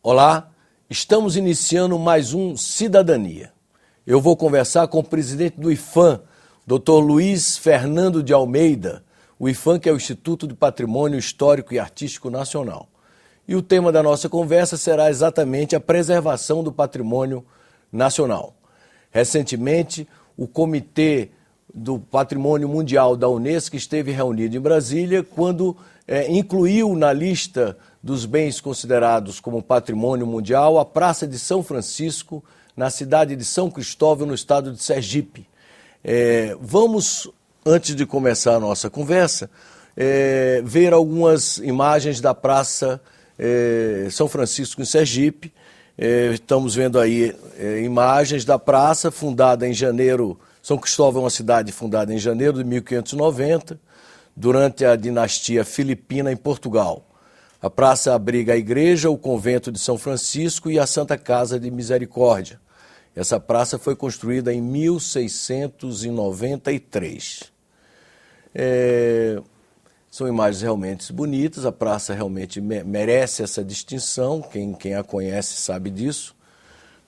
Olá, estamos iniciando mais um Cidadania. Eu vou conversar com o presidente do IPHAN, Dr. Luiz Fernando de Almeida, o IPHAN que é o Instituto de Patrimônio Histórico e Artístico Nacional. E o tema da nossa conversa será exatamente a preservação do patrimônio nacional. Recentemente, o Comitê do Patrimônio Mundial da Unesco esteve reunido em Brasília quando incluiu na lista dos bens considerados como patrimônio mundial a Praça de São Francisco, na cidade de São Cristóvão, no estado de Sergipe. Vamos, antes de começar a nossa conversa, ver algumas imagens da Praça São Francisco em Sergipe. Estamos vendo aí imagens da praça, fundada em janeiro. São Cristóvão é uma cidade fundada em janeiro de 1590, durante a dinastia filipina em Portugal. A praça abriga a igreja, o convento de São Francisco e a Santa Casa de Misericórdia. Essa praça foi construída em 1693. São imagens realmente bonitas, a praça realmente merece essa distinção, quem a conhece sabe disso.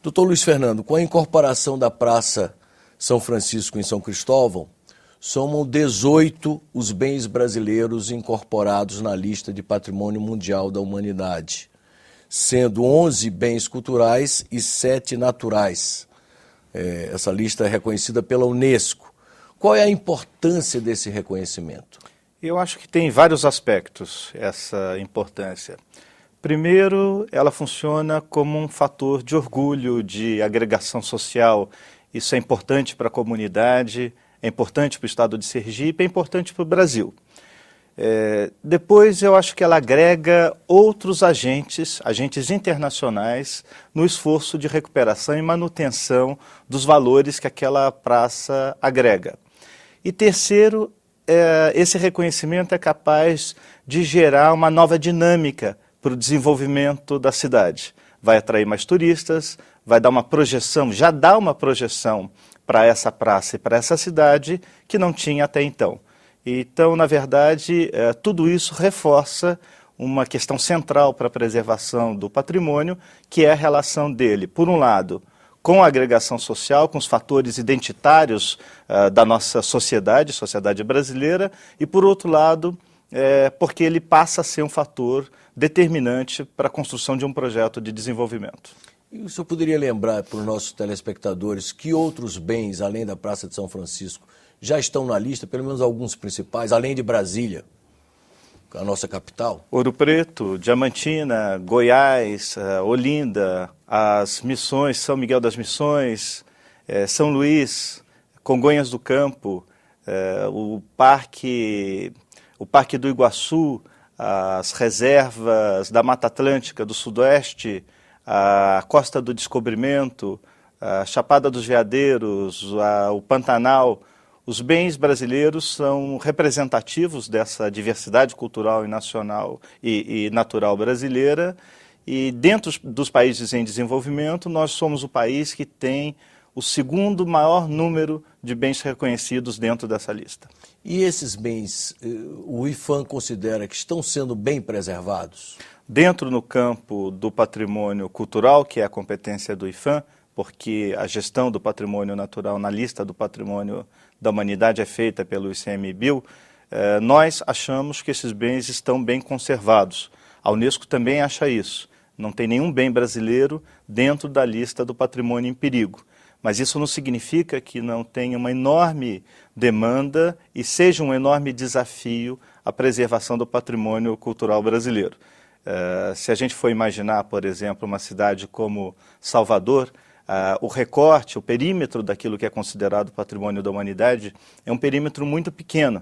Doutor Luiz Fernando, com a incorporação da Praça São Francisco em São Cristóvão, somam 18 os bens brasileiros incorporados na lista de Patrimônio Mundial da Humanidade, sendo 11 bens culturais e 7 naturais. Essa lista é reconhecida pela Unesco. Qual é a importância desse reconhecimento? Eu acho que tem vários aspectos essa importância. Primeiro, ela funciona como um fator de orgulho, de agregação social. Isso é importante para a comunidade, é importante para o estado de Sergipe, é importante para o Brasil. Depois, eu acho que ela agrega outros agentes internacionais, no esforço de recuperação e manutenção dos valores que aquela praça agrega. E terceiro, esse reconhecimento é capaz de gerar uma nova dinâmica para o desenvolvimento da cidade. Vai atrair mais turistas, vai dar uma projeção, já dá uma projeção para essa praça e para essa cidade que não tinha até então. Então, na verdade, tudo isso reforça uma questão central para a preservação do patrimônio, que é a relação dele, por um lado, com a agregação social, com os fatores identitários da nossa sociedade brasileira, e por outro lado, porque ele passa a ser um fator determinante para a construção de um projeto de desenvolvimento. E o senhor poderia lembrar para os nossos telespectadores que outros bens, além da Praça de São Francisco, já estão na lista, pelo menos alguns principais, além de Brasília, a nossa capital? Ouro Preto, Diamantina, Goiás, Olinda, as Missões, São Miguel das Missões, São Luís, Congonhas do Campo, o Parque do Iguaçu, as reservas da Mata Atlântica do Sudoeste, a Costa do Descobrimento, a Chapada dos Veadeiros, o Pantanal. Os bens brasileiros são representativos dessa diversidade cultural e nacional e natural brasileira, e dentro dos países em desenvolvimento, nós somos o país que tem o segundo maior número de bens reconhecidos dentro dessa lista. E esses bens, o IPHAN considera que estão sendo bem preservados? Dentro no campo do patrimônio cultural, que é a competência do IPHAN, porque a gestão do patrimônio natural na lista do patrimônio da humanidade é feita pelo ICMBio, nós achamos que esses bens estão bem conservados. A Unesco também acha isso. Não tem nenhum bem brasileiro dentro da lista do patrimônio em perigo. Mas isso não significa que não tenha uma enorme demanda e seja um enorme desafio a preservação do patrimônio cultural brasileiro. Se a gente for imaginar, por exemplo, uma cidade como Salvador, o recorte, o perímetro daquilo que é considerado patrimônio da humanidade é um perímetro muito pequeno.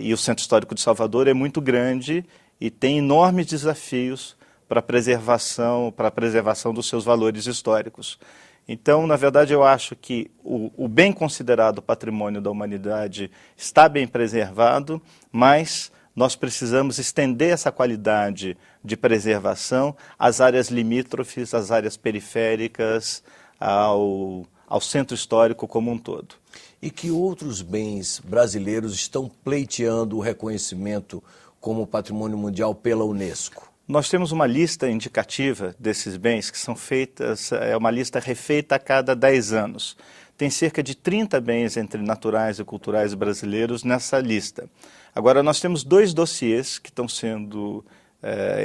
E o Centro Histórico de Salvador é muito grande e tem enormes desafios para a preservação dos seus valores históricos. Então, na verdade, eu acho que o bem considerado patrimônio da humanidade está bem preservado, mas nós precisamos estender essa qualidade de preservação às áreas limítrofes, às áreas periféricas, ao centro histórico como um todo. E que outros bens brasileiros estão pleiteando o reconhecimento como patrimônio mundial pela Unesco? Nós temos uma lista indicativa desses bens que são feitas, é uma lista refeita a cada 10 anos. Tem cerca de 30 bens entre naturais e culturais brasileiros nessa lista. Agora, nós temos 2 dossiês que estão sendo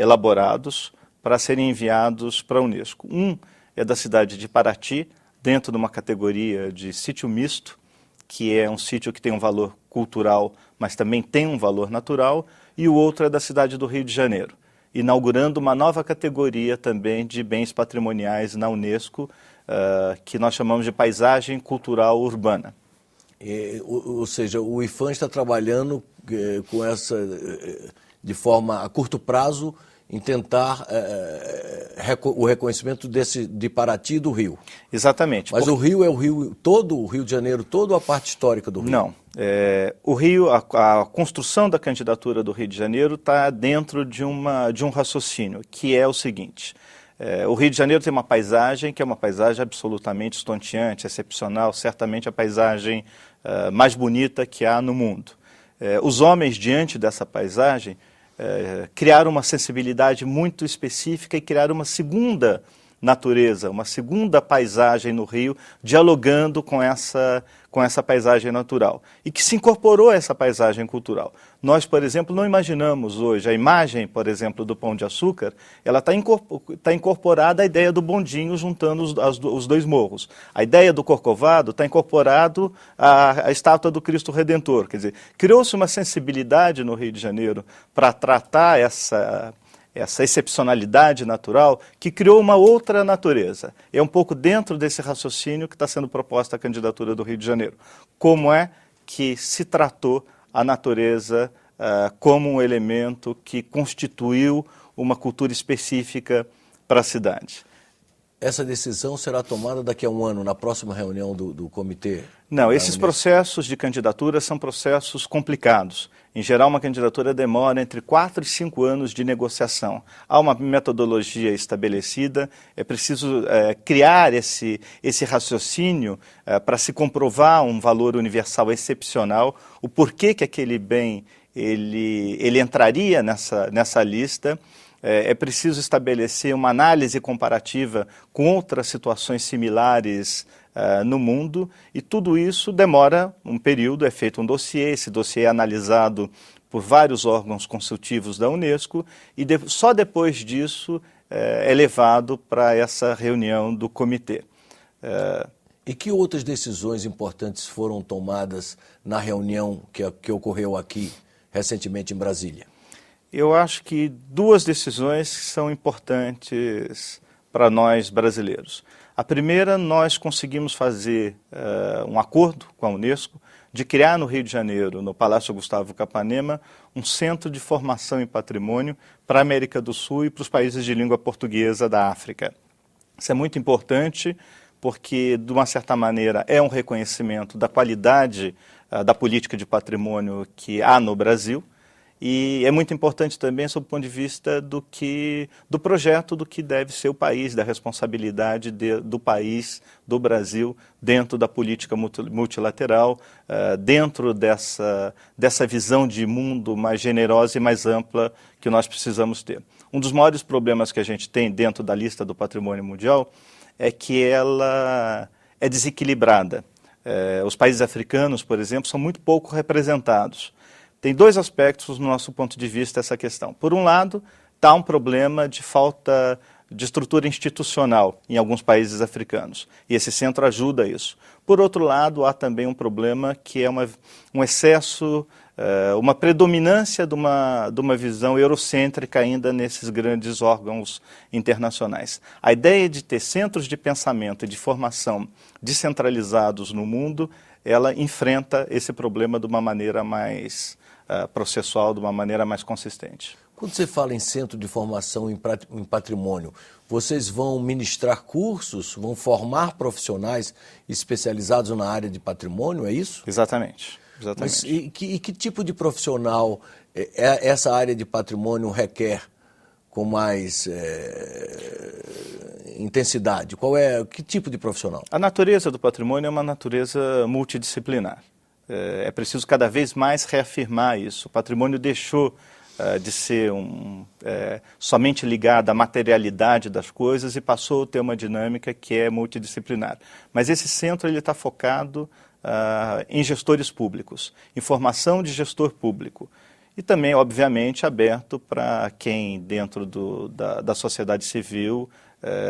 elaborados para serem enviados para a Unesco. Um é da cidade de Paraty, dentro de uma categoria de sítio misto, que é um sítio que tem um valor cultural, mas também tem um valor natural, e o outro é da cidade do Rio de Janeiro, inaugurando uma nova categoria também de bens patrimoniais na Unesco, que nós chamamos de paisagem cultural urbana. Ou seja, o IPHAN está trabalhando com essa, de forma a curto prazo, em tentar o reconhecimento de Paraty e do Rio. Exatamente. Mas o Rio é o Rio, todo o Rio de Janeiro, toda a parte histórica do Rio? Não. O Rio, a construção da candidatura do Rio de Janeiro está dentro de um raciocínio, que é o seguinte: o Rio de Janeiro tem uma paisagem que é uma paisagem absolutamente estonteante, excepcional, certamente a paisagem mais bonita que há no mundo. Os homens, diante dessa paisagem, criaram uma sensibilidade muito específica e criaram uma segunda natureza, uma segunda paisagem no Rio, dialogando com essa paisagem natural, e que se incorporou a essa paisagem cultural. Nós, por exemplo, não imaginamos hoje, a imagem, por exemplo, do Pão de Açúcar, ela está incorporada à ideia do bondinho juntando os 2 morros. A ideia do Corcovado está incorporado à estátua do Cristo Redentor. Quer dizer, criou-se uma sensibilidade no Rio de Janeiro para tratar essa excepcionalidade natural, que criou uma outra natureza. É um pouco dentro desse raciocínio que está sendo proposta a candidatura do Rio de Janeiro. Como é que se tratou a natureza como um elemento que constituiu uma cultura específica para a cidade? Essa decisão será tomada daqui a um ano, na próxima reunião do comitê? Não, esses processos de candidatura são processos complicados. Em geral, uma candidatura demora entre 4 e 5 anos de negociação. Há uma metodologia estabelecida, é preciso criar esse raciocínio para se comprovar um valor universal excepcional, o porquê que aquele bem ele entraria nessa lista. É preciso estabelecer uma análise comparativa com outras situações similares no mundo, e tudo isso demora um período, é feito um dossiê, esse dossiê é analisado por vários órgãos consultivos da Unesco, e só depois disso é levado para essa reunião do comitê. E que outras decisões importantes foram tomadas na reunião que ocorreu aqui recentemente em Brasília? Eu acho que 2 decisões são importantes para nós brasileiros. A primeira, nós conseguimos fazer um acordo com a Unesco de criar no Rio de Janeiro, no Palácio Gustavo Capanema, um centro de formação em patrimônio para a América do Sul e para os países de língua portuguesa da África. Isso é muito importante porque, de uma certa maneira, é um reconhecimento da qualidade da política de patrimônio que há no Brasil. E é muito importante também sob o ponto de vista do projeto do que deve ser o país, da responsabilidade do país, do Brasil, dentro da política multilateral, dentro dessa visão de mundo mais generosa e mais ampla que nós precisamos ter. Um dos maiores problemas que a gente tem dentro da lista do patrimônio mundial é que ela é desequilibrada. Os países africanos, por exemplo, são muito pouco representados. Tem 2 aspectos no nosso ponto de vista essa questão. Por um lado, está um problema de falta de estrutura institucional em alguns países africanos, e esse centro ajuda isso. Por outro lado, há também um problema que é um excesso, uma predominância de uma visão eurocêntrica ainda nesses grandes órgãos internacionais. A ideia de ter centros de pensamento e de formação descentralizados no mundo, ela enfrenta esse problema de uma maneira mais processual, de uma maneira mais consistente. Quando você fala em centro de formação em patrimônio, vocês vão ministrar cursos, vão formar profissionais especializados na área de patrimônio, é isso? Exatamente. Mas e que tipo de profissional essa área de patrimônio requer com mais intensidade? Que tipo de profissional? A natureza do patrimônio é uma natureza multidisciplinar. É preciso cada vez mais reafirmar isso. O patrimônio deixou de ser somente ligada à materialidade das coisas e passou a ter uma dinâmica que é multidisciplinar. Mas esse centro está focado em gestores públicos, em formação de gestor público. E também, obviamente, aberto para quem, dentro da sociedade civil,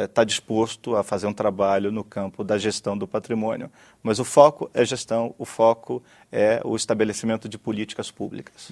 está disposto a fazer um trabalho no campo da gestão do patrimônio. Mas o foco é gestão, o foco é o estabelecimento de políticas públicas.